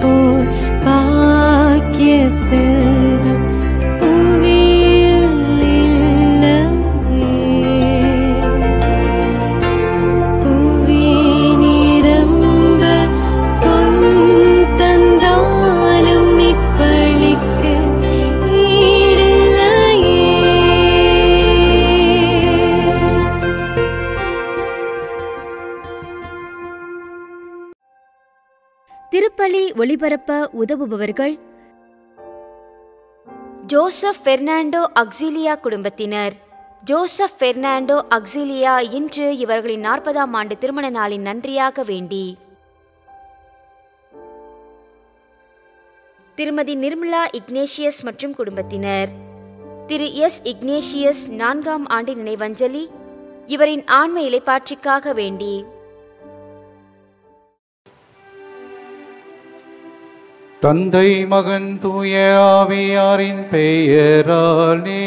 போல் பாக்கிய செல்வம் புவியில் இல்லையே. புவி நிரம்ப பொன் தந்தாலும் இப்பளிக்கு ஈடில்லையே. திருப்பலி ஒளிபரப்ப உதவுபவர்கள் ஜோசப் பெர்னாண்டோ அக்ஸிலியா குடும்பத்தினர். ஜோசப் பெர்னாண்டோ அக்ஸிலியா இன்று இவர்களின் 40ஆம் ஆண்டு திருமண நாளின் நன்றியாக வேண்டி திருமதி நிர்மலா இக்னேஷியஸ் மற்றும் குடும்பத்தினர். திரு எஸ் இக்னேஷியஸ் 4ஆம் ஆண்டு நினைவஞ்சலி இவரின் ஆன்ம இளைப்பாற்றிக்காக வேண்டி தந்தை மகன் தூய ஆவியாரின் பெயராலே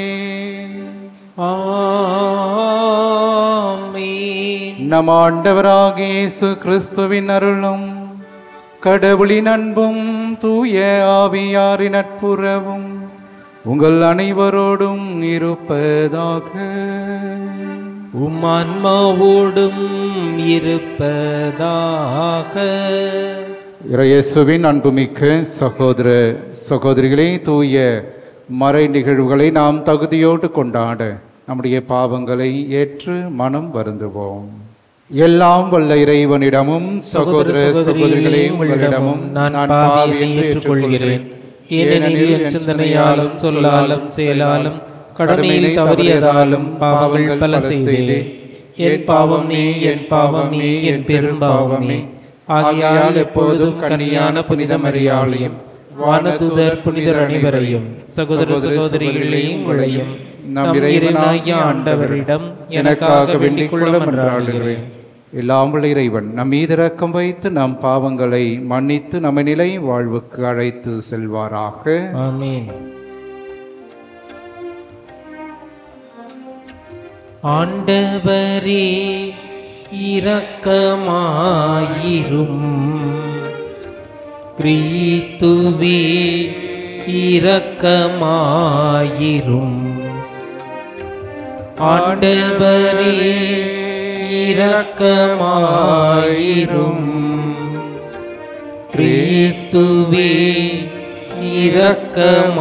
ஆமென். நம் ஆண்டவராகிய இயேசு கிறிஸ்துவின் அருளும் கடவுளின் அன்பும் தூய ஆவியாரின் நட்புறவும் உங்கள் அனைவரோடும் இருப்பதாக. உம் ஆன்மாவோடும் இருப்பதாக. இயேசுவின் அன்புமிக்க சகோதர சகோதரிகளே, தூய மறை நிகழ்வுகளை நாம் தகுதியோடு கொண்டாட நம்முடைய பாவங்களை ஏற்று மனம் வருந்துவோம். எல்லாம் வல்ல இறைவனிடமும் சகோதர சகோதரிகளே உங்களிடமும் நான் பாவி என்று ஏற்றுக்கொள்கிறேன். ஏனெனில் என் சிந்தனையாலும் சொல்லாலும் செயலாலும் கடமையில் தவறியதாலும் பாவங்கள் பல செய்தேன். என் பாவமே, என் பாவமே, என் பெரும் பாவமே. ஆகையால் எப்போதும் கன்னியான புனித மரியாளையும் வானதூதர் புனிதர் அனைவரையும் சகோதர சகோதரிகளையும் உங்களையும் நம் இறைவனாகிய ஆண்டவரிடம் எனக்காக வேண்டிக் கொள்ள மன்றாடுகிறேன். எல்லாம் வல்ல இறைவன் நம் மீது இரக்கம் வைத்து நம் பாவங்களை மன்னித்து நம்மை நிலை வாழ்வுக்கு அழைத்து செல்வாராக. ஆமென். ஆண்டவரே இரக்கமாயிரும். கிறிஸ்துவே இரக்கமாயிரும். ஆண்டவரே இரக்கமாயிரும். கிறிஸ்துவே இரக்கமாயிரும்.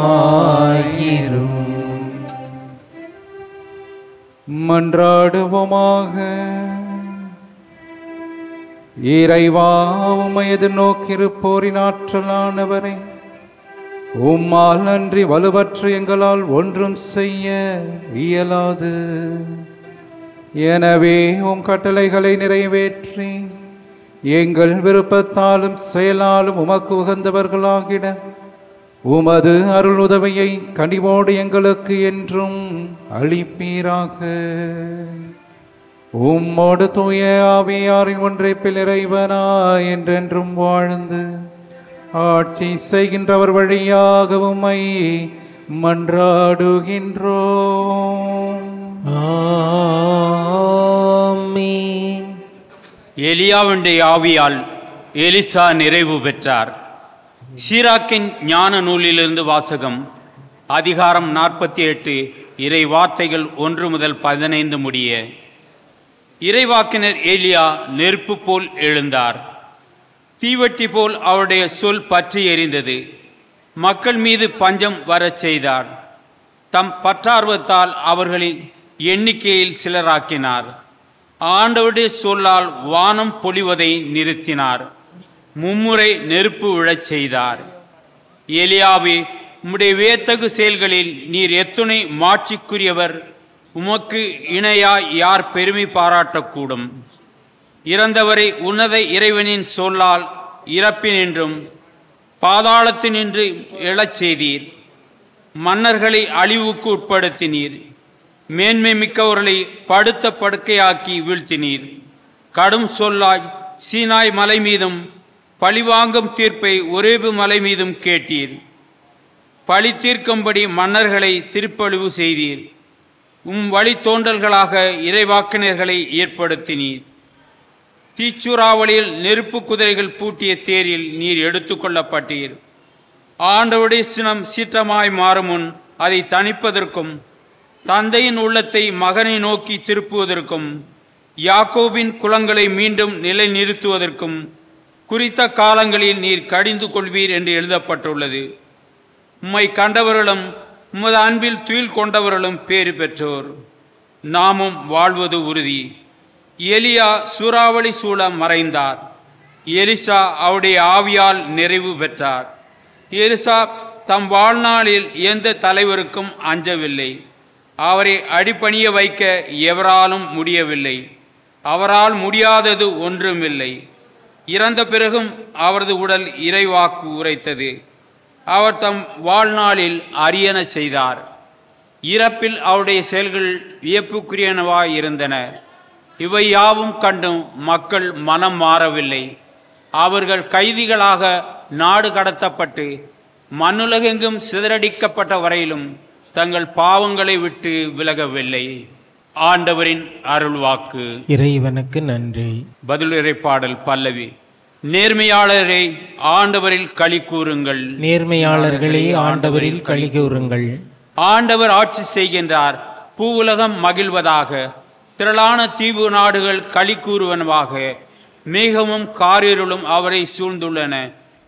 மன்றாடுவோமாக. இறைவா, உம்மை எதிர்நோக்கியிருப்போரின் ஆற்றலானவரை, உம்மால் அன்றி வலுவற்று எங்களால் ஒன்றும் செய்ய இயலாது. எனவே உம் கட்டளைகளை நிறைவேற்றி எங்கள் விருப்பத்தாலும் செயலாலும் உமக்கு உகந்தவர்களாகிட உமது அருள் உதவியை கனிவோடு எங்களுக்கு என்றும் அளிப்பீராக. உம்மோடு தூய ஆவியாரின் ஒன்றைப்பில் இறைவனாய் என்றென்றும் வாழ்ந்து ஆட்சி செய்கின்றவர் வழியாக உம்மை மன்றாடுகின்றோம். ஆமென். எலியாவுடைய ஆவியால் எலிசா நிறைவு பெற்றார். சீராக்கின் ஞான நூலிலிருந்து வாசகம். அதிகாரம் 48, இறை வார்த்தைகள் 1 முதல் 15 முடிய. இறைவாக்கினர் ஏலியா நெருப்பு போல் எழுந்தார். தீவட்டி போல் அவருடைய சொல் பற்றி எரிந்தது. மக்கள் மீது பஞ்சம் வரச் செய்தார். தம் பற்றார்வத்தால் அவர்களின் எண்ணிக்கையில் சிலராக்கினார். ஆண்டவருடைய சொல்லால் வானம் பொழிவதை நிறுத்தினார். மும்முறை நெருப்பு விழச் செய்தார். எலியாவே, உம்முடைய வியத்தகு செயல்களில் நீர் எத்துணை மாட்சிக்குரியவர். உமக்கு இணையாய் யார் பெருமை பாராட்டக்கூடும்? இறந்தவரை உன்னத இறைவனின் சொல்லால் இறப்பினின்றும் பாதாளத்தினின்று எழச் செய்தீர். மன்னர்களை அழிவுக்கு உட்படுத்தினீர். மேன்மை மிக்கவர்களை படுத்த படுக்கையாக்கி வீழ்த்தினீர். கடும் சொல்லாய் சீனாய் மலை மீதும் பழிவாங்கும் தீர்ப்பை ஒரேபு மலை மீதும் கேட்டீர். பழி தீர்க்கும்படி மன்னர்களை திருப்பழிவு செய்தீர். உம் வழி தோன்றல்களாக இறைவாக்கினர்களை ஏற்படுத்தினீர். தீச்சூறாவளியில் நெருப்பு குதிரைகள் பூட்டிய தேரில் நீர் எடுத்துக்கொள்ளப்பட்டீர். ஆண்டவருடைய சினம் சீற்றமாய் மாறும் முன் அதை தணிப்பதற்கும் தந்தையின் உள்ளத்தை மகனை நோக்கி திருப்புவதற்கும் யாக்கோபின் குலங்களை மீண்டும் நிலைநிறுத்துவதற்கும் குறித்த காலங்களில் நீர் கடிந்து கொள்வீர் என்று எழுதப்பட்டுள்ளது. உம்மை கண்டவர்களும் உமது அன்பில் துயில் கொண்டவர்களும் பேறு பெற்றோர். நாமும் வாழ்வது உறுதி. எலியா சூறாவளி சூழ மறைந்தார். எலிசா அவருடைய ஆவியால் நிறைவு பெற்றார். எலிசா தம் வாழ்நாளில் எந்த தலைவருக்கும் அஞ்சவில்லை. அவரை அடிபணிய வைக்க எவராலும் முடியவில்லை. அவரால் முடியாதது ஒன்றுமில்லை. இறந்த பிறகும் அவரது உடல் இறைவாக்கு உரைத்தது. அவர் தம் வாழ்நாளில் அரியன செய்தார். இறப்பில் அவருடைய செயல்கள் வியப்புக்குரியனவாய் இருந்தன. இவை யாவும் கண்டும் மக்கள் மனம் மாறவில்லை. அவர்கள் கைதிகளாக நாடு கடத்தப்பட்டு மண்ணுலகெங்கும் சிதறடிக்கப்பட்ட வரையிலும் தங்கள் பாவங்களை விட்டு விலகவில்லை. ஆண்டவரின் அருள்வாக்கு. இறைவனுக்கு நன்றி. பதிலுரை பாடல் பல்லவி. நேர்மையாளரை ஆண்டவரில் களி கூறுங்கள். நேர்மையாளர்களே ஆண்டவரில் களி கூறுங்கள். ஆண்டவர் ஆட்சி செய்கின்றார். பூவுலகம் மகிழ்வதாக. திரளான தீவு நாடுகள் களி கூறுவனவாக. மேகமும் காரிருளும் அவரை சூழ்ந்துள்ளன.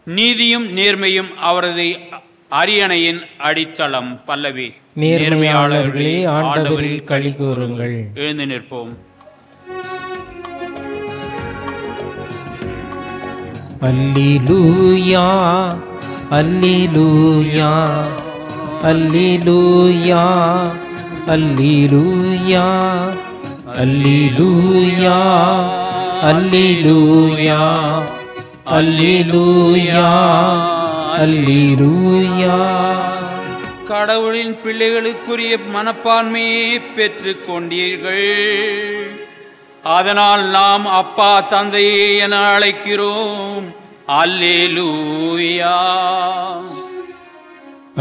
நீதியும் நேர்மையும் அவரது அரியணையின் அடித்தளம். பல்லவி. நேர்மையாளர்களே ஆண்டவரில் களி கூறுங்கள். எழுந்து நிற்போம். அல்லேலூயா அல்லேலூயா அல்லேலூயா அல்லேலூயா அல்லேலூயா அல்லேலூயா அல்லேலூயா அல்லேலூயா. கடவுளின் பிள்ளைகளுக்குரிய மனப்பான்மையை பெற்றுக் கொண்டீர்கள். அதனால் நாம் அப்பா தந்தையே என அழைக்கிறோம். அல்லேலூயா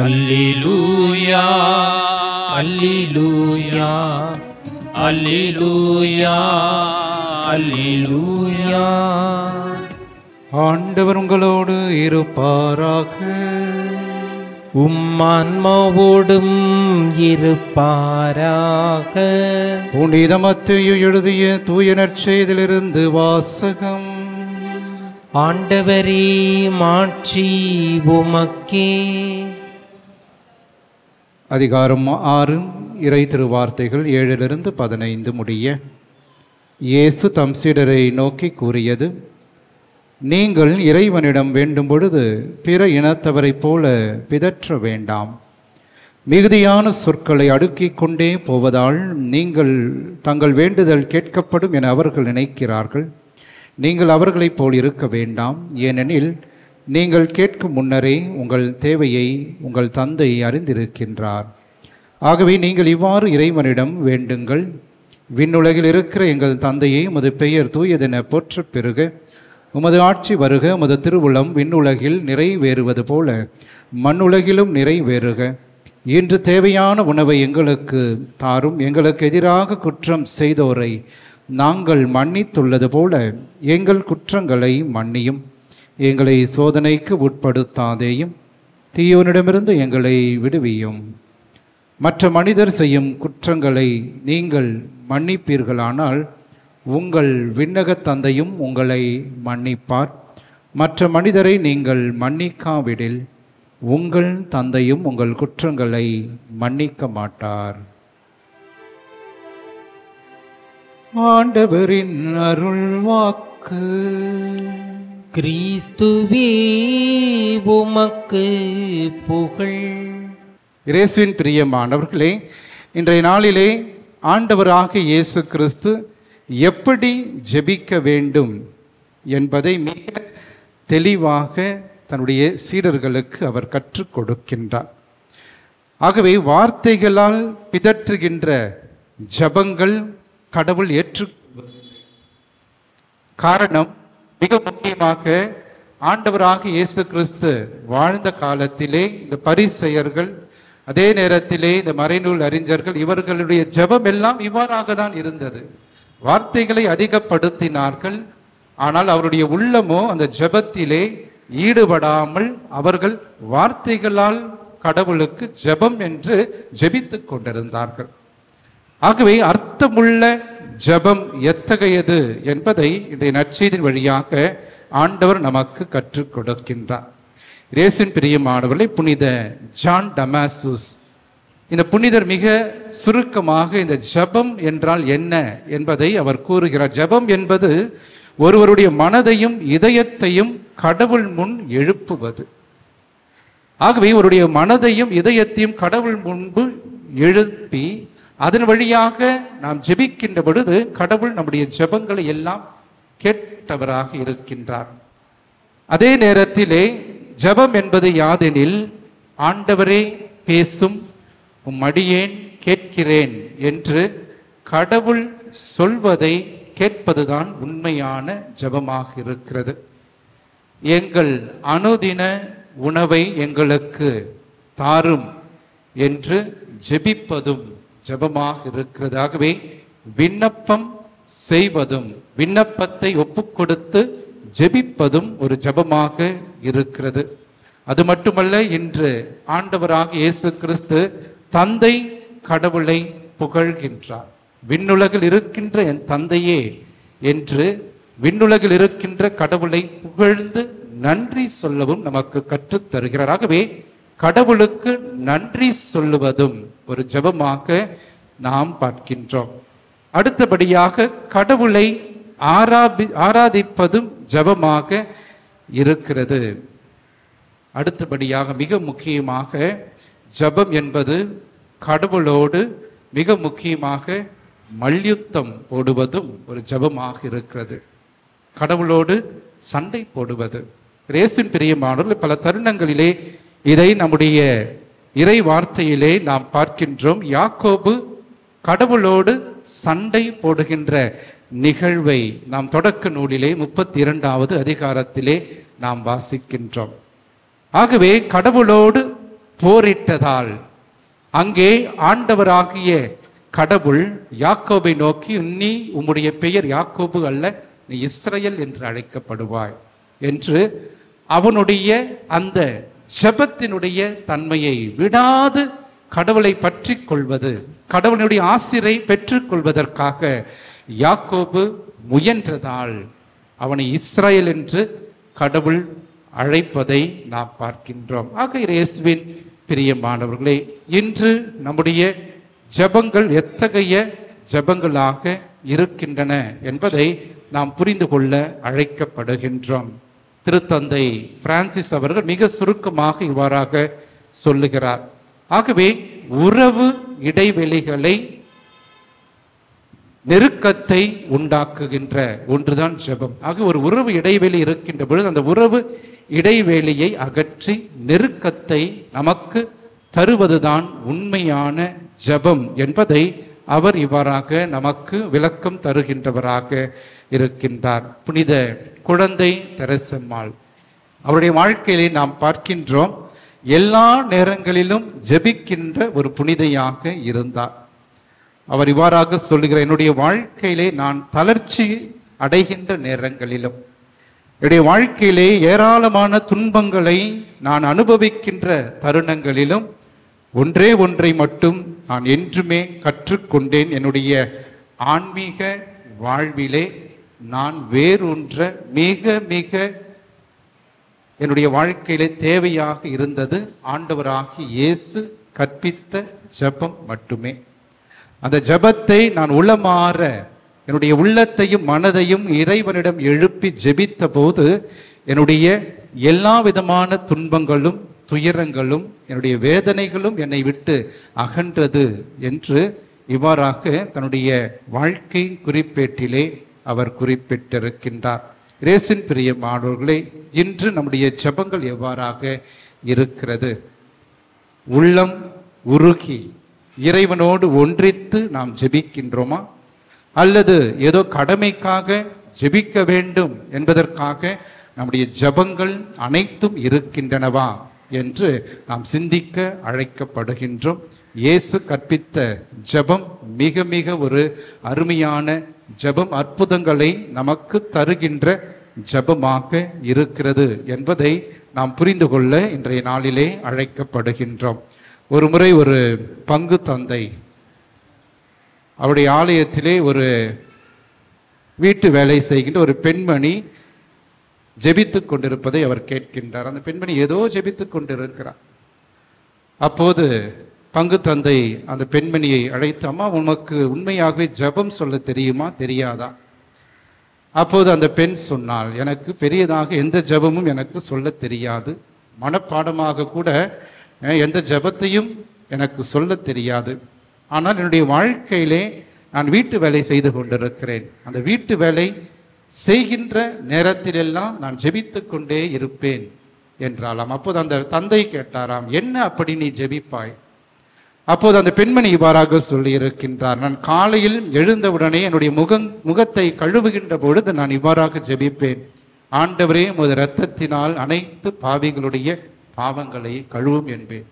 அல்லேலூயா அல்லேலூயா அல்லேலூயா அல்லேலூயா. ஆண்டவர் உங்களோடு இருப்பாராக. உம்மான்மாவோடும் இருப்பாராக. புனித மத்தேயு எழுதிய தூய நற்செய்தியிலிருந்து வாசகம். ஆண்டவரே மாட்சி உமக்கே. அதிகாரம் 6 இறை திருவார்த்தைகள் 7-15 முடிய. இயேசு தம் சீடரை நோக்கி கூறியது: நீங்கள் இறைவனிடம் வேண்டும் பொழுது பிற இனத்தவரைப் போல பிதற்ற வேண்டாம். மிகுதியான சொற்களை அடுக்கிக் கொண்டே போவதால் நீங்கள் தங்கள் வேண்டுதல் கேட்கப்படும் என அவர்கள் நினைக்கிறார்கள். நீங்கள் அவர்களைப் போல் இருக்க வேண்டாம். ஏனெனில் நீங்கள் கேட்கும் முன்னரே உங்கள் தேவையை உங்கள் தந்தை அறிந்திருக்கின்றார். ஆகவே நீங்கள் இவ்வாறு இறைவனிடம் வேண்டுங்கள்: விண்ணுலகில் இருக்கிற எங்கள் தந்தையே, உமது பெயர் தூயதென போற்றப் பெறுக. உமது ஆட்சி வருக. உமது திருவுளம் விண்ணுலகில் நிறைவேறுவது போல மண்ணுலகிலும் நிறைவேறுக. இன்று தேவையான உணவை எங்களுக்கு தாரும். எங்களுக்கு எதிராக குற்றம் செய்தோரை நாங்கள் மன்னித்துள்ளது போல எங்கள் குற்றங்களை மன்னியும். எங்களை சோதனைக்கு உட்படுத்தாதேயும், தீயோனிடமிருந்து எங்களை விடுவியும். மற்ற மனிதர் செய்யும் குற்றங்களை நீங்கள் மன்னிப்பீர்களானால் உங்கள் விண்ணகத் தந்தையும் உங்களை மன்னிப்பார். மற்ற மனிதரை நீங்கள் மன்னிக்காவிடில் உங்கள் தந்தையும் உங்கள் குற்றங்களை மன்னிக்க மாட்டார். ஆண்டவரின் அருள்வாக்கு. கிறிஸ்துவே உமக்கு புகழ். இயேசுவின் பிரியமானவர்களே, இன்றைய நாளிலே ஆண்டவராகிய இயேசு கிறிஸ்து எப்படி ஜெபிக்க வேண்டும் என்பதை மிக தெளிவாக தன்னுடைய சீடர்களுக்கு அவர் கற்றுக் கொடுக்கின்றார். ஆகவே வார்த்தைகளால் பிதற்றுகின்ற ஜபங்கள் கடவுள் ஏற்று காரணம் மிக முக்கியமாக ஆண்டவராக இயேசு கிறிஸ்து வாழ்ந்த காலத்திலே இந்த பரிசேயர்கள், அதே நேரத்திலே இந்த மறைநூல் அறிஞர்கள், இவர்களுடைய ஜெபம் எல்லாம் இவ்வாறாக தான் இருந்தது. வார்த்தைகளை அதிகப்படுத்தினார்கள். ஆனால் அவருடைய உள்ளமோ அந்த ஜெபத்திலே ஈடுபடாமல் அவர்கள் வார்த்தைகளால் கடவுளுக்கு ஜெபம் என்று ஜெபித்துக் கொண்டிருந்தார்கள். ஆகவே அர்த்தமுள்ள ஜெபம் எத்தகையது என்பதை இன்றைய நற்செய்தியின் வழியாக ஆண்டவர் நமக்கு கற்றுக் கொடுக்கின்றார். இயேசுவின் பிரியமானவர்களே, புனித ஜான் டமாசுஸ் இந்த புனிதர் மிக சுருக்கமாக இந்த ஜெபம் என்றால் என்ன என்பதை அவர் கூறுகிறார். ஜெபம் என்பது ஒருவருடைய மனதையும் இதயத்தையும் கடவுள் முன் எழுப்புவது. ஆகவே ஒருவருடைய மனதையும் இதயத்தையும் கடவுள் முன்பு எழுப்பி அதன் வழியாக நாம் ஜெபிக்கின்ற பொழுது கடவுள் நம்முடைய ஜெபங்களை எல்லாம் கேட்டவராக இருக்கின்றார். அதே நேரத்திலே ஜெபம் என்பது யாதெனில், ஆண்டவரே பேசும், உம் அடியேன் கேட்கிறேன் என்று கடவுள் சொல்வதை கேட்பதுதான் உண்மையான ஜெபமாக இருக்கிறது. எங்கள் அனுதின உணவை எங்களுக்கு தாரும் என்று ஜெபிப்பதும் ஜெபமாக இருக்கிறது. ஆகவே விண்ணப்பம் செய்வதும் விண்ணப்பத்தை ஒப்புக்கொடுத்து ஜெபிப்பதும் ஒரு ஜெபமாக இருக்கிறது. அது மட்டுமல்ல, இன்று ஆண்டவராக இயேசு கிறிஸ்து தந்தை கடவுளை புகழ்கின்றார். விண்ணுலகில் இருக்கின்ற என் தந்தையே என்று விண்ணுலகில் இருக்கின்ற கடவுளை புகழ்ந்து நன்றி சொல்லவும் நமக்கு கற்றுத் தருகிறார். ஆகவே கடவுளுக்கு நன்றி சொல்லுவதும் ஒரு ஜெபமாக நாம் பார்க்கின்றோம். அடுத்தபடியாக கடவுளை ஆராதிப்பதும் ஜெபமாக இருக்கிறது. அடுத்தபடியாக மிக முக்கியமாக ஜெபம் என்பது கடவுளோடு மிக முக்கியமாக மல்யுத்தம் போடுவதும் ஒரு ஜெபமாக இருக்கிறது. கடவுளோடு சண்டை போடுவது. இயேசுவின் பிரியமானவர்கள் பல தருணங்களிலே இதை நம்முடைய இறை வார்த்தையிலே நாம் பார்க்கின்றோம். யாக்கோபு கடவுளோடு சண்டை போடுகின்ற நிகழ்வை நாம் தொடக்க நூலிலே 32வது அதிகாரத்திலே நாம் வாசிக்கின்றோம். ஆகவே கடவுளோடு போரிட்டதால் அங்கே ஆண்டவராகிய கடவுள் யாக்கோபை நோக்கி, நீ உம்முடைய பெயர் யாக்கோபு அல்ல, நீ இஸ்ரவேல் என்று அழைக்கப்படுவாய் என்று அவனுடைய அந்த ஜெபத்தினுடைய தன்மையை விடாது கடவுளை பற்றி கொள்வது, கடவுளுடைய ஆசிரை பெற்றுக் கொள்வதற்காக யாக்கோபு முயன்றதால் அவனை இஸ்ரவேல் என்று கடவுள் அழைப்பதை நாம் பார்க்கின்றோம். ஆக இயேசுவின் பிரியமானவர்களே, இன்று நம்முடைய ஜெபங்கள் எத்தகைய ஜெபங்களாக இருக்கின்றன என்பதை நாம் புரிந்து கொள்ள அழைக்கப்படுகின்றோம். திருத்தந்தை பிரான்சிஸ் அவர்கள் மிக சுருக்கமாக இவ்வாறாக சொல்லுகிறார். ஆகவே உறவு இடைவெளிகளை நெருக்கத்தை உண்டாக்குகின்ற ஒன்றுதான் ஜெபம். ஆக ஒரு உறவு இடைவெளி இருக்கின்ற பொழுது அந்த உறவு இடைவெளியை அகற்றி நெருக்கத்தை நமக்கு தருவதுதான் உண்மையான ஜெபம் என்பதை அவர் இவ்வாறாக நமக்கு விளக்கம் தருகின்றவராக இருக்கின்றார். புனித குழந்தை தெரசம்மாள் அவருடைய வாழ்க்கையிலே நாம் பார்க்கின்றோம், எல்லா நேரங்களிலும் ஜெபிக்கின்ற ஒரு புனிதையாக இருந்தார். அவர் இவ்வாறாக சொல்லுகிறார், என்னுடைய வாழ்க்கையிலே நான் தளர்ச்சி அடைகின்ற நேரங்களிலும், என்னுடைய வாழ்க்கையிலே ஏராளமான துன்பங்களை நான் அனுபவிக்கின்ற தருணங்களிலும் ஒன்றே ஒன்றை மட்டும் நான் என்றுமே கற்றுக்கொண்டேன். என்னுடைய ஆன்மீக வாழ்விலே நான் வேறொன்ற மிக மிக என்னுடைய வாழ்க்கையிலே தேவையாக இருந்தது ஆண்டவராகி இயேசு கற்பித்த ஜெபம் மட்டுமே. அந்த ஜெபத்தை நான் உளமாற என்னுடைய உள்ளத்தையும் மனதையும் இறைவனிடம் எழுப்பி ஜெபித்த போது என்னுடைய எல்லா விதமான துன்பங்களும் துயரங்களும் என்னுடைய வேதனைகளும் என்னை விட்டு அகன்றது என்று இவ்வாறாக தன்னுடைய வாழ்க்கை குறிப்பேட்டிலே அவர் குறிப்பிட்டிருக்கின்றார். இயேசுவின் பிரியமானவர்களே, இன்று நம்முடைய ஜெபங்கள் எவ்வாறாக இருக்கிறது? உள்ளம் உருகி இறைவனோடு ஒன்றித்து நாம் ஜெபிக்கின்றோமா, அல்லது ஏதோ கடமைக்காக ஜெபிக்க வேண்டும் என்பதற்காக நம்முடைய ஜெபங்கள் அனைத்தும் இருக்கின்றனவா என்று நாம் சிந்திக்க அழைக்கப்படுகின்றோம். இயேசு கற்பித்த ஜெபம் மிக மிக ஒரு அருமையான ஜெபம் அற்புதங்களை நமக்கு தருகின்ற ஜெபமாக இருக்கிறது என்பதை நாம் புரிந்து கொள்ள இன்றைய நாளிலே அழைக்கப்படுகின்றோம். ஒரு முறை ஒரு பங்கு தந்தை அவருடைய ஆலயத்திலே ஒரு வீட்டு வேலை செய்கின்ற ஒரு பெண்மணி ஜெபித்து கொண்டிருப்பதை அவர் கேட்கின்றார். அந்த பெண்மணி ஏதோ ஜெபித்து கொண்டிருக்கிறார். அப்போது பங்கு தந்தை அந்த பெண்மணியை அழைத்து, அம்மா, உனக்கு உண்மையாகவே ஜெபம் சொல்ல தெரியுமா, தெரியாதா? அப்போது அந்த பெண் சொன்னாள், எனக்கு பெரியதாக எந்த ஜெபமும் எனக்கு சொல்ல தெரியாது, மனப்பாடமாக கூட எந்த ஜெபத்தையும் எனக்கு சொல்ல தெரியாது. ஆனால் என்னுடைய வாழ்க்கையிலே நான் வீட்டு வேலை செய்து கொண்டிருக்கிறேன். அந்த வீட்டு வேலை செய்கின்ற நேரத்திலெல்லாம் நான் ஜெபித்து கொண்டே இருப்பேன் என்றாலாம். அப்போது அந்த தந்தை கேட்டாராம், என்ன அப்படி நீ ஜெபிப்பாய்? அப்போது அந்த பெண்மணி இவ்வாறாக சொல்லி இருக்கின்றார், நான் காலையில் எழுந்தவுடனே என்னுடைய முகத்தை கழுவுகின்ற பொழுது நான் இவ்வாறாக ஜெபிப்பேன், ஆண்டவரே, உமது இரத்தத்தினால் அனைத்து பாவிகளுடைய பாவங்களை கழுவும் என்பேன்.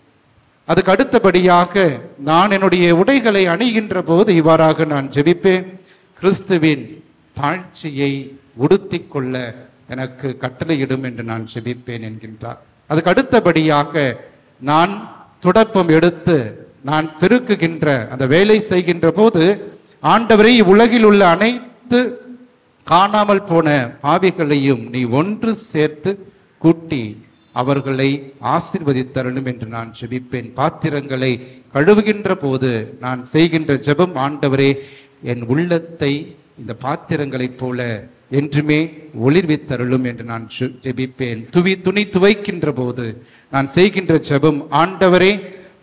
அதுக்கு அடுத்தபடியாக நான் என்னுடைய உடைகளை அணிகின்ற போது இவ்வாறாக நான் ஜெபிப்பேன், கிறிஸ்துவின் தாழ்ச்சியை உடுத்தி கொள்ள எனக்கு கட்டளையிடும் என்று நான் ஜெபிப்பேன் என்கின்றார். அதுக்கு அடுத்தபடியாக நான் துடப்பம் எடுத்து நான் பெருக்குகின்ற அந்த வேலை செய்கின்ற போது, ஆண்டவரை, உலகில் உள்ள அனைத்து காணாமல் போன பாவிகளையும் நீ ஒன்று சேர்த்து கூட்டி அவர்களை ஆசீர்வதித்தரணும் என்று நான் ஜெபிப்பேன். பாத்திரங்களை கழுவுகின்ற போது நான் செய்கின்ற ஜெபம், ஆண்டவரே, என் உள்ளத்தை இந்த பாத்திரங்களைப் போல என்றுமே ஒளிர்வித்தருளும் என்று நான் ஜெபிப்பேன். துணி துவைக்கின்ற போது நான் செய்கின்ற ஜெபம், ஆண்டவரே,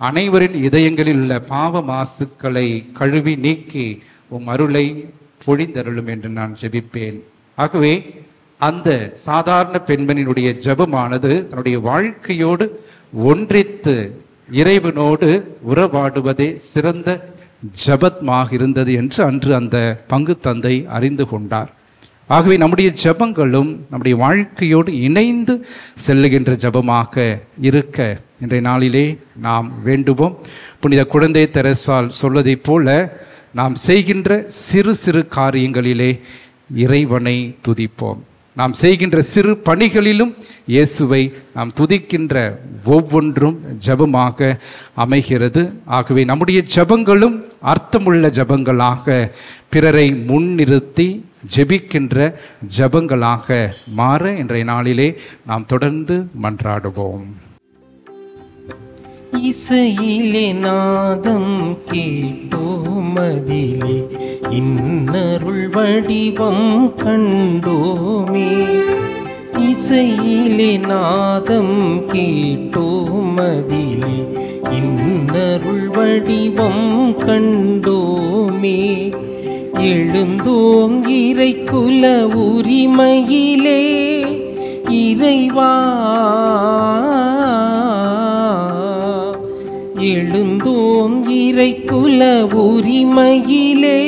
அனைவரின் இதயங்களில் உள்ள பாவ மாசுக்களை கழுவி நீக்கி உம் அருளை பொழிந்தருளும் என்று நான் ஜெபிப்பேன். ஆகவே அந்த சாதாரண பெண்மணியினுடைய ஜெபமானது தன்னுடைய வாழ்க்கையோடு ஒன்றித்து இறைவனோடு உறவாடுவதே சிறந்த ஜெபமாக இருந்தது என்று அன்று அந்த பங்கு தந்தை அறிந்து கொண்டார். ஆகவே நம்முடைய ஜெபங்களும் நம்முடைய வாழ்க்கையோடு இணைந்து செல்லுகின்ற ஜெபமாக இருக்க இன்றைய நாளிலே நாம் வேண்டுவோம். புனித குழந்தை தெரசால் சொல்வதைப் போல நாம் செய்கின்ற சிறு சிறு காரியங்களிலே இறைவனை துதிப்போம். நாம் செய்கின்ற சிறு பணிகளிலும் இயேசுவை நாம் துதிக்கின்ற ஒவ்வொன்றும் ஜெபமாக அமைகிறது. ஆகவே நம்முடைய ஜெபங்களும் அர்த்தமுள்ள ஜெபங்களாக, பிறரை முன்னிறுத்தி ஜெபிக்கின்ற ஜெபங்களாக மாற இன்றைய நாளிலே நாம் தொடர்ந்து மன்றாடுவோம். இசையிலே நாதம் கேட்டோமதிலே இன்னருள் வடிவம் கண்டோமே. இசையிலே நாதம் கேட்டோமதிலே இன்னருள் வடிவம் கண்டோமே. எழுந்தோம் இறைக்குல உரிமையிலே இறைவா, எழுந்தோம் இறைக்குல உரிமையிலே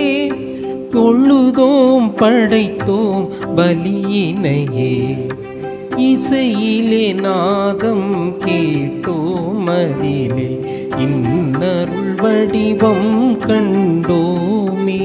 தொழுதோம் படைத்தோம் பலியினையே. இசையிலே நாதம் கேட்டோம் அதிலே இன்னருள் வடிவம் கண்டோமே.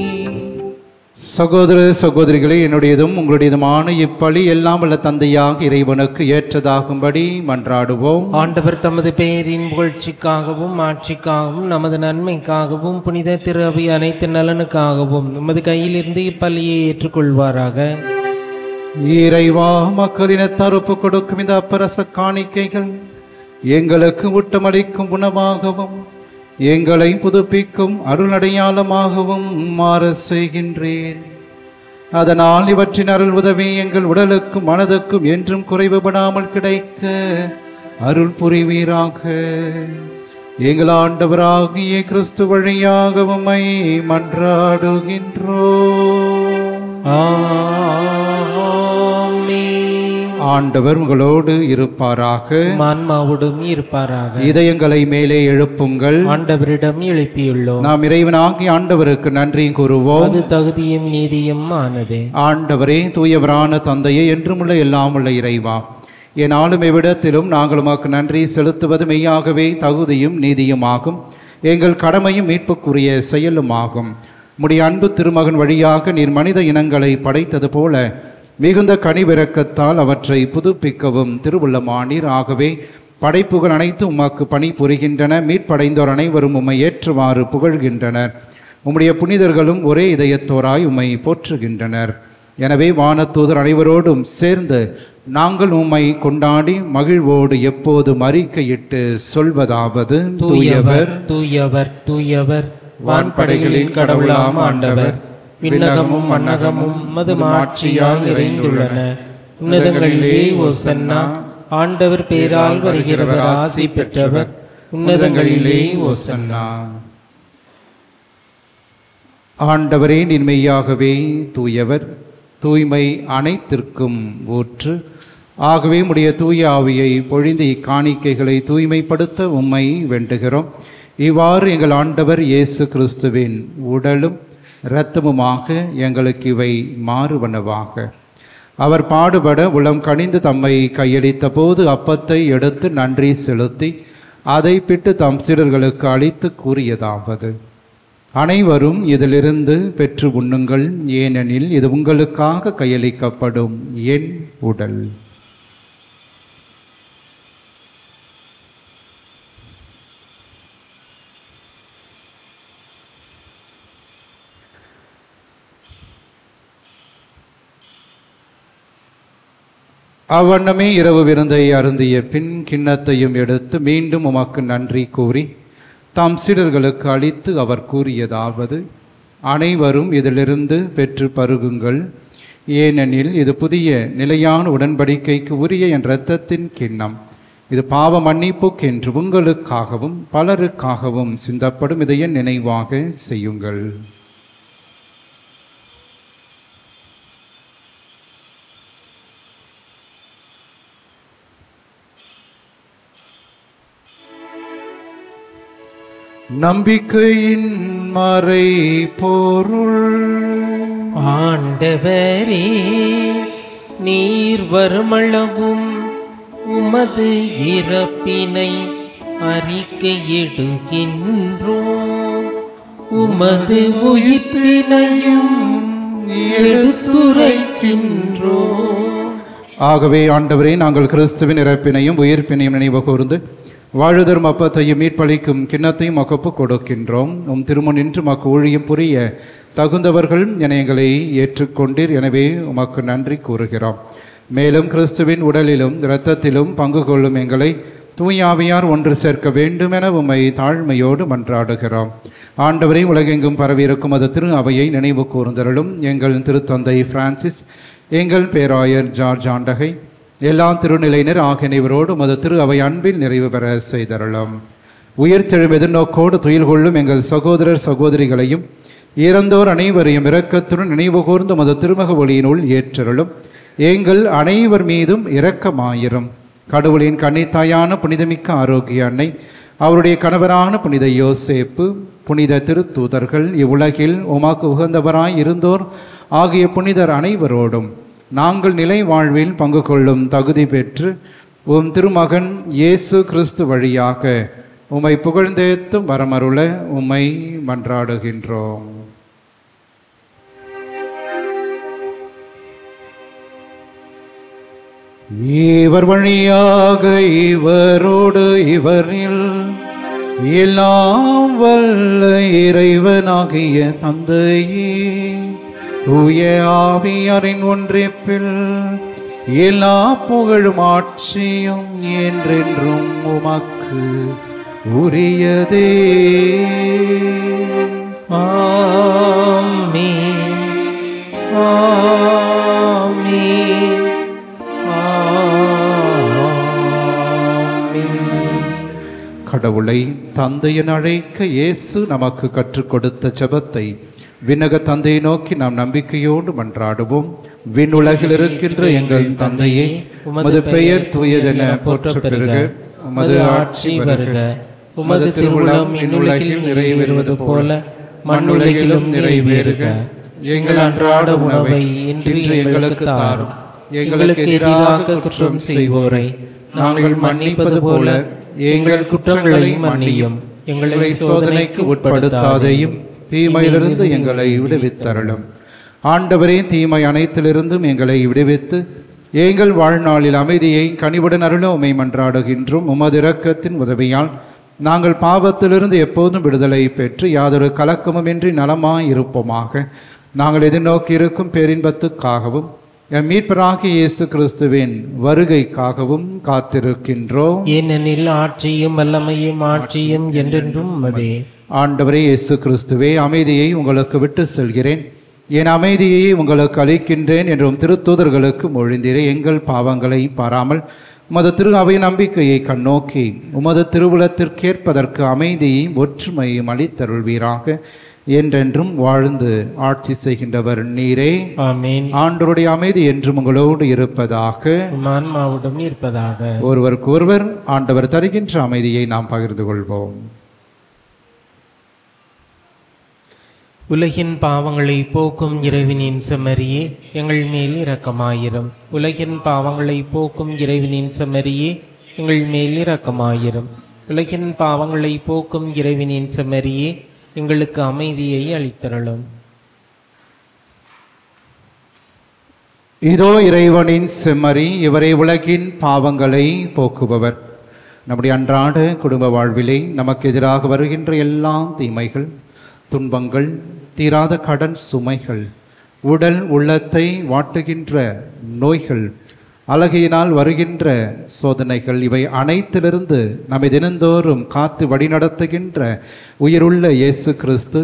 சகோதர சகோதரிகளே, என்னுடையதும் உங்களுடையதுமான இப்பலி எல்லாம் உள்ள தந்தையாக இறைவனுக்கு ஏற்றதாகும்படி மன்றாடுவோம். ஆண்டவர் தமது பெயரின் புகழ்ச்சிக்காகவும் ஆட்சிக்காகவும் நமது நன்மைக்காகவும் புனித திரு அவை அனைத்து நலனுக்காகவும் நமது கையிலிருந்து இப்பலியை ஏற்றுக்கொள்வாராக. இறைவா, மக்களின தரப்பு கொடுக்கும் இந்த அப்பரச காணிக்கைகள் எங்களுக்கு ஊட்டமளிக்கும் உணவாகவும் எங்களை புதுப்பிக்கும் அருளடையாளமாகவும் மாற செய்கின்றேன். அதனால் இவற்றின் அருள் உதவி எங்கள் உடலுக்கும் மனதுக்கும் என்றும் குறைவுபடாமல் கிடைக்க அருள் புரிவீராக. எங்கள் ஆண்டவராகிய கிறிஸ்து வழியாக உம்மை மன்றாடுகின்றோம். ஆண்டவர் உங்களோடு இருப்பாராக, ஆன்மாவோடும் இருப்பாராக. இதயங்களை மேலே எழுப்புங்கள். ஆண்டவரிடம் எழுப்பியுள்ளோம். நாம் இறைவனாகிய ஆண்டவருக்கு நன்றி கூறுவோம். அது தகுதியும் நீதியும் ஆனதே. ஆண்டவரே, தூயவரான தந்தையே, என்றுமுள்ள எல்லாம் உள்ள இறைவா, என்னாலும் எவ்விடத்திலும் நாங்கள் உமக்கு நன்றி செலுத்துவது மெய்யாகவே தகுதியும் நீதியுமாகும், எங்கள் கடமையும் மீட்புக்குரிய செயலுமாகும். உம்முடைய அன்பு திருமகன் வழியாக நீர் மனித இனங்களை படைத்தது போல மிகுந்த கனிவிரக்கத்தால் அவற்றை புதுப்பிக்கவும் திருவுள்ளமானீர். ஆகவே படைப்புகள் அனைத்து உமக்கு பணி புரிகின்றன. மீட்படைந்தோர் அனைவரும் உம்மை ஏற்றுமாறு புகழ்கின்றனர். உம்முடைய புனிதர்களும் ஒரே இதயத்தோராய் உம்மை போற்றுகின்றனர். எனவே வானதூதர் அனைவரோடும் சேர்ந்து நாங்கள் உம்மை கொண்டாடி மகிழ்வோடு எப்போதும் அறிக்கையிட்டு சொல்வதாவது: தூயவர் தூயவர் தூயவர், வான்படைகளின் கடவுளாம் ஆண்டவர். விண்ணகமும் மண்ணகமும் உமது மாட்சியால் நிறைந்துள்ளன. உன்னதங்களிலே ஓசன்னா. ஆண்டவர் பேரால் வருகிறவர் ஆசி பெற்றவர். உன்னதங்களிலே ஓசன்னா. ஆண்டவரே நீர் மெய்யாகவே தூயவர், தூய்மை அனைத்திற்கும் ஊற்று. ஆகவே உம்முடைய தூய ஆவியை பொழிந்து இக்காணிக்கைகளை தூய்மைப்படுத்த உம்மை வேண்டுகிறோம். இவ்வாறு எங்கள் ஆண்டவர் இயேசு கிறிஸ்துவின் உடலும் இரத்தமுமாக எங்களுக்கு இவை மாறுவனவாக. அவர் பாடுபட உளம் கனிந்து தம்மை கையளித்த போது அப்பத்தை எடுத்து நன்றி செலுத்தி அதை பிட்டு தம் சீடர்களுக்கு அளித்து கூறியதாவது: அனைவரும் இதிலிருந்து பெற்று உண்ணுங்கள், ஏனெனில் இது உங்களுக்காக கையளிக்கப்படும் என் உடல். அவ்வண்ணமே இரவு விருந்தை அருந்திய பின் கிண்ணத்தையும் எடுத்து மீண்டும் உமக்கு நன்றி கூறி தாம் சீடர்களுக்கு அளித்து அவர் கூறியதாவது: அனைவரும் இதிலிருந்து பெற்று பருகுங்கள், ஏனெனில் இது புதிய நிலையான உடன்படிக்கைக்கு உரிய என் இரத்தத்தின் கிண்ணம். இது பாவ மன்னிப்புக்கென்று உங்களுக்காகவும் பலருக்காகவும் சிந்தப்படும். இதை என் நினைவாக செய்யுங்கள். நம்பிக்கையின் மறை பொருள். ஆண்டவரே, நீர் வருமளவும் உமது இறப்பினை அறிக்கையிடுகின்றோம், உமது உயிர்ப்பினையும் எடுத்துரைக்கின்றோம். ஆகவே ஆண்டவரே, நாங்கள் கிறிஸ்துவின் இறப்பினையும் உயிர்ப்பினையும் நினைவு கூர்ந்து வாழுதரும் அப்பத்தையும் மீட்பளிக்கும் கிண்ணத்தையும் மகப்பு கொடுக்கின்றோம். உம் திருமுன் நின்று மக்கு ஊழியம் புரிய தகுந்தவர்கள் என எங்களை ஏற்றுக்கொண்டீர். எனவே உமக்கு நன்றி கூறுகிறோம். மேலும் கிறிஸ்துவின் உடலிலும் இரத்தத்திலும் பங்கு கொள்ளும் எங்களை தூயாவியார் ஒன்று சேர்க்க வேண்டுமென உம்மை தாழ்மையோடு மன்றாடுகிறோம். ஆண்டவரை உலகெங்கும் பரவியிருக்கும் அது திரு அவையை நினைவு கூர்ந்தருளும். எங்கள் திருத்தந்தை பிரான்சிஸ், எங்கள் பேராயர் ஜார்ஜ் ஆண்டகை, எல்லா திருநிலையினர் ஆகியவரோடு மது திரு அவை அன்பில் நிறைவு பெற செய்தருளும். உயிர்த்தெழும் எதிர்நோக்கோடு துயில் கொள்ளும் எங்கள் சகோதரர் சகோதரிகளையும் இறந்தோர் அனைவரையும் இரக்கத்துடன் நினைவு கூர்ந்து மது திருமக ஒளியினுள் ஏற்றருளும். எங்கள் அனைவர் மீதும் இரக்கமாயிரும். கடவுளின் கன்னித்தாயான புனிதமிக்க ஆரோக்கிய அன்னை, அவருடைய கணவரான புனித யோசேப்பு, புனித திருத்தூதர்கள், இவ்வுலகில் உமக்கு உகந்தவராய் இருந்தோர் ஆகிய புனிதர் அனைவரோடும் நாங்கள் நிலை வாழ்வில் பங்கு கொள்ளும் தகுதி பெற்று உம் திருமகன் இயேசு கிறிஸ்து வழியாக உம்மை புகழ்ந்தேத்தும் வரமருள உம்மை மன்றாடுகின்றோம். இவர் வழியாக இவரோடு இவரில் எல்லாம் வல்ல இறைவனாகிய தந்தையே, தூய ஆவியாரின் ஒன்றிப்பில் எல்லா புகழும் ஆட்சியும் என்றென்றும் உமக்கு உரியதே. ஆமென், ஆமென், ஆமென். கடவுளை தந்தையன் அழைக்க இயேசு நமக்கு கற்றுக் கொடுத்த ஜெபத்தை விண்ணக தந்தையை நோக்கி நாம் நம்பிக்கையோடு மன்றாடுவோம். விண்ணுலகில் இருக்கின்ற எங்கள் தந்தையே, உமது பெயர் தூயதென போற்றப் பெறுக, உமது ஆட்சி வருக, உமது திருவுளம் விண்ணுலகில் நிறைவேறுவது போல மண்ணுலகிலும் நிறைவேறுக. எங்கள் அன்றாட உணவை இன்று எங்களுக்கு தாரும். எங்களுக்கு எதிராக குற்றம் செய்வோரை நாங்கள் மன்னிப்பது போல எங்கள் குற்றங்களை மன்னியும். எங்களை சோதனைக்கு உட்படுத்தாதையும் தீமையிலிருந்து எங்களை விடுவித்தருளும். ஆண்டவரே, தீமை அனைத்திலிருந்தும் எங்களை விடுவித்து எங்கள் வாழ்நாளில் அமைதியை கனிவுடன் அருள உம்மை மன்றாடுகின்றோம். உமது இரக்கத்தின் உதவியால் நாங்கள் பாவத்திலிருந்து எப்போதும் விடுதலை பெற்று யாதொரு கலக்கமுமின்றி நலமாய் இருப்போமாக. நாங்கள் எதிர்நோக்கி இருக்கும் பேரின்பத்துக்காகவும் எம் மீட்பராகிய இயேசு கிறிஸ்துவின் வருகைக்காகவும் காத்திருக்கின்றோம். ஏனெனில் ஆட்சியும் வல்லமையும் ஆட்சியும் என்றென்றும் உமதே. ஆண்டவரே இயேசு கிறிஸ்துவே, அமைதியை உங்களுக்கு விட்டு செல்கிறேன், என் அமைதியை உங்களுக்கு அளிக்கின்றேன் என்றும் திருத்தூதர்களுக்கு மொழிந்தீரே. எங்கள் பாவங்களை பாராமல் உமது திரு அவை நம்பிக்கையை கண்ணோக்கி உமது திருவுளத்திற்கேற்பதற்கு அமைதியையும் ஒற்றுமையும் அளித்தருள்வீராக. என்றென்றும் வாழ்ந்து ஆட்சி செய்கின்றவர் நீரே. ஆமென். ஆண்டவருடைய அமைதி என்றும் உங்களோடு இருப்பதாக, ஆன்மாவுடன் இருப்பதாக. ஒருவருக்கு ஒருவர் ஆண்டவர் தருகின்ற அமைதியை நாம் பகிர்ந்து கொள்வோம். உலகின் பாவங்களை போக்கும் இறைவனின் செம்மறியே, எங்கள் மேல் இரக்கமாயிரும். உலகின் பாவங்களை போக்கும் இறைவனின் செம்மறியே, எங்கள் மேல் இரக்கமாயிரும். உலகின் பாவங்களை போக்கும் இறைவனின் செம்மறியே, எங்களுக்கு அமைதியை அளித்தருளும். இதோ இறைவனின் செம்மறி, இவரை உலகின் பாவங்களை போக்குபவர். நம்முடைய அன்றாட குடும்ப வாழ்விலே நமக்கு எதிராக வருகின்ற எல்லா தீமைகள், துன்பங்கள், தீராத கடன் சுமைகள், உடல் உள்ளத்தை வாட்டுகின்ற நோய்கள், அழகையினால் வருகின்ற சோதனைகள், இவை அனைத்திலிருந்து நம்மை தினந்தோறும் காத்து வழிநடத்துகின்ற உயிருள்ள இயேசு கிறிஸ்து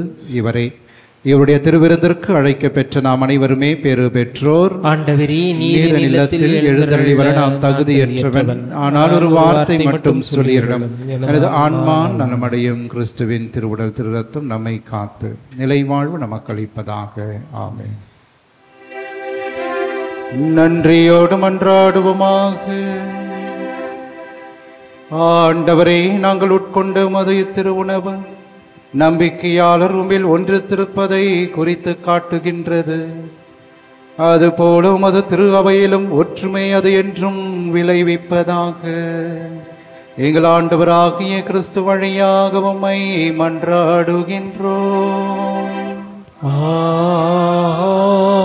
இவருடைய திருவிருந்திற்கு அழைக்க பெற்ற நாம் அனைவருமே பேறு பெற்றோர். ஆண்டவரே, நீர் நிலத்தில் எழுந்தருளி வர நான் தகுதியற்றவன், ஆனால் ஒரு வார்த்தை மட்டும் சொல்லியிடம் எனது ஆன்மா நலமடையும். கிறிஸ்துவின் திருவுடல் திரு ரத்தம் நம்மை காத்து நிலைவாழ்வு நமக்கு அளிப்பதாக. ஆமென். நன்றியோடு மன்றாடுவோமாக. ஆண்டவரே, நாங்கள் உட்கொண்ட உமது திருவுணவு நம்பிக்கையாளர் உம்மில் ஒன்றித்திருப்பதை குறித்து காட்டுகின்றது. அதுபோல உமது திரு அவையிலும் ஒற்றுமை அது என்றும் விளைவிப்பதாக. எங்கள் ஆண்டவராகிய கிறிஸ்து வழியாக உம்மை மன்றாடுகின்றோம்.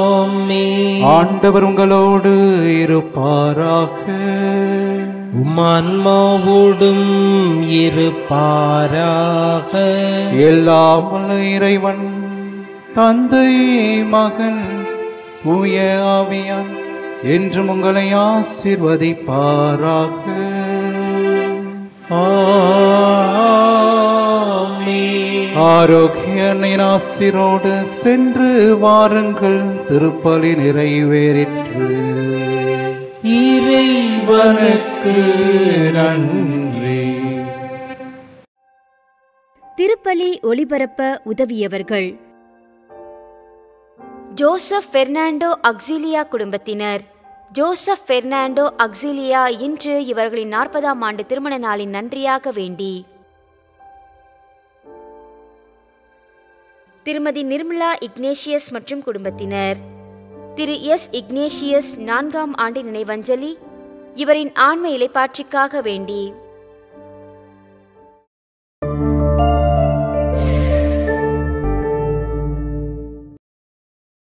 ஆமென். ஆண்டவர் உங்களோடு இருப்பாராக. உம்மான்மாவோடும் இருப்பாராக. எல்லாம் வல்ல இறைவன் தந்தை, மகன், தூய ஆவியார் என்றும் உங்களை ஆசீர்வதிப்பாராக. ஆமென். ஆரோக்கியனின் ஆசீரோடு சென்று வாருங்கள். திருப்பலி நிறைவேறிற்று. இறைவனுக்கு நன்றி. திருப்பலி ஒளிபரப்ப உதவியவர்கள்: ஜோசப் பெர்னாண்டோ அக்ஸிலியா குடும்பத்தினர். ஜோசப் பெர்னாண்டோ அக்ஸிலியா இன்று இவர்களின் 40ஆம் ஆண்டு திருமண நாளின் நன்றியாக வேண்டி திருமதி நிர்மலா இக்னேஷியஸ் மற்றும் குடும்பத்தினர். திரு எஸ் இக்னேஷியஸ் 4ஆம் ஆண்டு நினைவஞ்சலி இவரின் ஆன்ம இலைப்பாட்சிக்காக வேண்டி